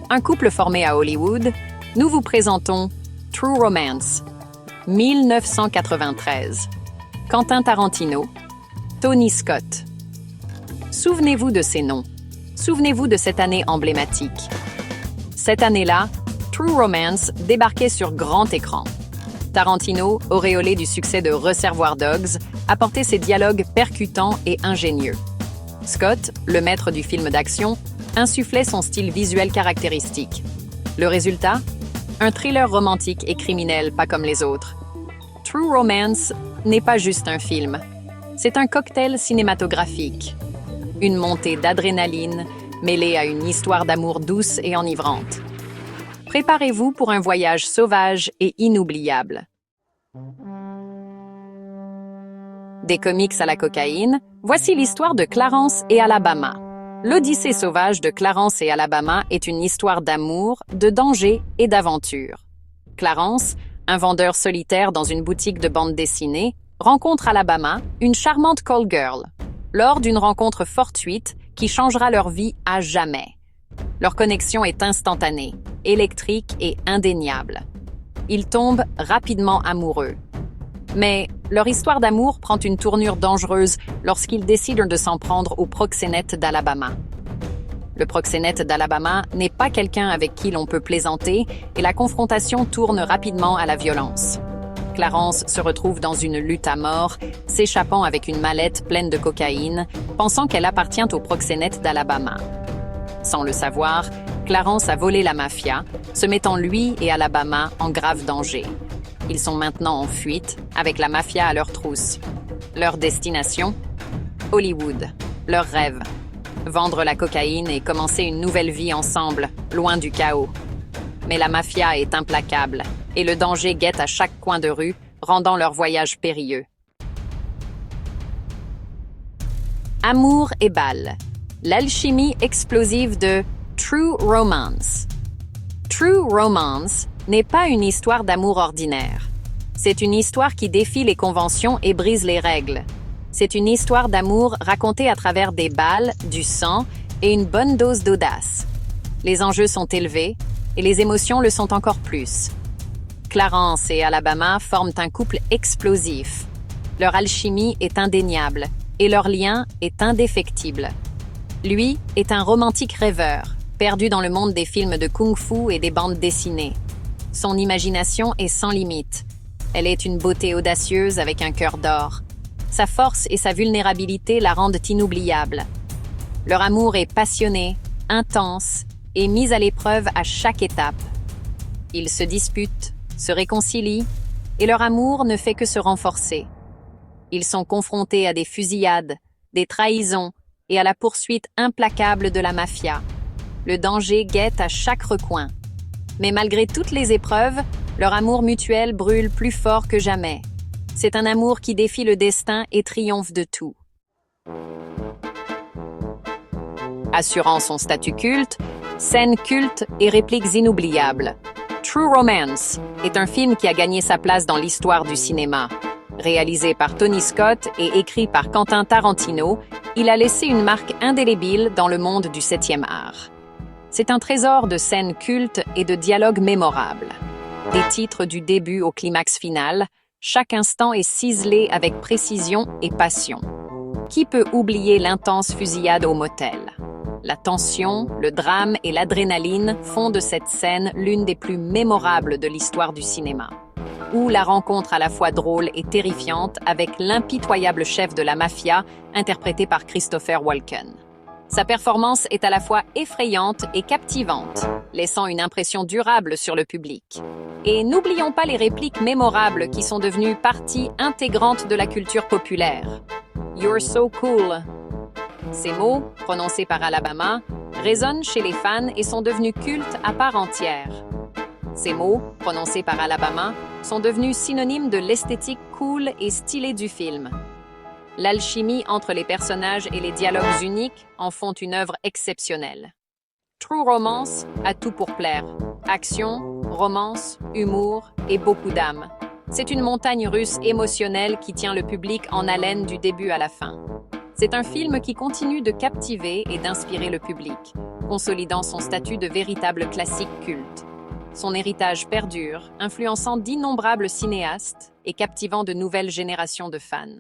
Un couple formé à Hollywood, nous vous présentons True Romance, 1993. Quentin Tarantino, Tony Scott. Souvenez-vous de ces noms. Souvenez-vous de cette année emblématique. Cette année-là, True Romance débarquait sur grand écran. Tarantino, auréolé du succès de Reservoir Dogs, apportait ses dialogues percutants et ingénieux. Scott, le maître du film d'action, insufflait son style visuel caractéristique. Le résultat? Un thriller romantique et criminel pas comme les autres. True Romance n'est pas juste un film. C'est un cocktail cinématographique. Une montée d'adrénaline mêlée à une histoire d'amour douce et enivrante. Préparez-vous pour un voyage sauvage et inoubliable. Des comics à la cocaïne, voici l'histoire de Clarence et Alabama. L'Odyssée sauvage de Clarence et Alabama est une histoire d'amour, de danger et d'aventure. Clarence, un vendeur solitaire dans une boutique de bande dessinée, rencontre Alabama, une charmante call girl, lors d'une rencontre fortuite qui changera leur vie à jamais. Leur connexion est instantanée, électrique et indéniable. Ils tombent rapidement amoureux. Mais leur histoire d'amour prend une tournure dangereuse lorsqu'ils décident de s'en prendre au proxénète d'Alabama. Le proxénète d'Alabama n'est pas quelqu'un avec qui l'on peut plaisanter et la confrontation tourne rapidement à la violence. Clarence se retrouve dans une lutte à mort, s'échappant avec une mallette pleine de cocaïne, pensant qu'elle appartient au proxénète d'Alabama. Sans le savoir, Clarence a volé la mafia, se mettant lui et Alabama en grave danger. Ils sont maintenant en fuite, avec la mafia à leur trousse. Leur destination? Hollywood. Leur rêve. Vendre la cocaïne et commencer une nouvelle vie ensemble, loin du chaos. Mais la mafia est implacable, et le danger guette à chaque coin de rue, rendant leur voyage périlleux. Amour et bal. L'alchimie explosive de True Romance. True Romance n'est pas une histoire d'amour ordinaire. C'est une histoire qui défie les conventions et brise les règles. C'est une histoire d'amour racontée à travers des balles, du sang et une bonne dose d'audace. Les enjeux sont élevés et les émotions le sont encore plus. Clarence et Alabama forment un couple explosif. Leur alchimie est indéniable et leur lien est indéfectible. Lui est un romantique rêveur, perdu dans le monde des films de kung-fu et des bandes dessinées. Son imagination est sans limite. Elle est une beauté audacieuse avec un cœur d'or. Sa force et sa vulnérabilité la rendent inoubliable. Leur amour est passionné, intense et mis à l'épreuve à chaque étape. Ils se disputent, se réconcilient et leur amour ne fait que se renforcer. Ils sont confrontés à des fusillades, des trahisons et à la poursuite implacable de la mafia. Le danger guette à chaque recoin. Mais malgré toutes les épreuves, leur amour mutuel brûle plus fort que jamais. C'est un amour qui défie le destin et triomphe de tout. Assurant son statut culte, scènes cultes et répliques inoubliables. True Romance est un film qui a gagné sa place dans l'histoire du cinéma. Réalisé par Tony Scott et écrit par Quentin Tarantino, il a laissé une marque indélébile dans le monde du 7e art. C'est un trésor de scènes cultes et de dialogues mémorables. Des titres du début au climax final, chaque instant est ciselé avec précision et passion. Qui peut oublier l'intense fusillade au motel? La tension, le drame et l'adrénaline font de cette scène l'une des plus mémorables de l'histoire du cinéma. Ou la rencontre à la fois drôle et terrifiante avec l'impitoyable chef de la mafia, interprété par Christopher Walken. Sa performance est à la fois effrayante et captivante, laissant une impression durable sur le public. Et n'oublions pas les répliques mémorables qui sont devenues partie intégrante de la culture populaire. You're so cool. Ces mots, prononcés par Alabama, résonnent chez les fans et sont devenus cultes à part entière. Ces mots, prononcés par Alabama, sont devenus synonymes de l'esthétique cool et stylée du film. L'alchimie entre les personnages et les dialogues uniques en font une œuvre exceptionnelle. True Romance a tout pour plaire. Action, romance, humour et beaucoup d'âme. C'est une montagne russe émotionnelle qui tient le public en haleine du début à la fin. C'est un film qui continue de captiver et d'inspirer le public, consolidant son statut de véritable classique culte. Son héritage perdure, influençant d'innombrables cinéastes et captivant de nouvelles générations de fans.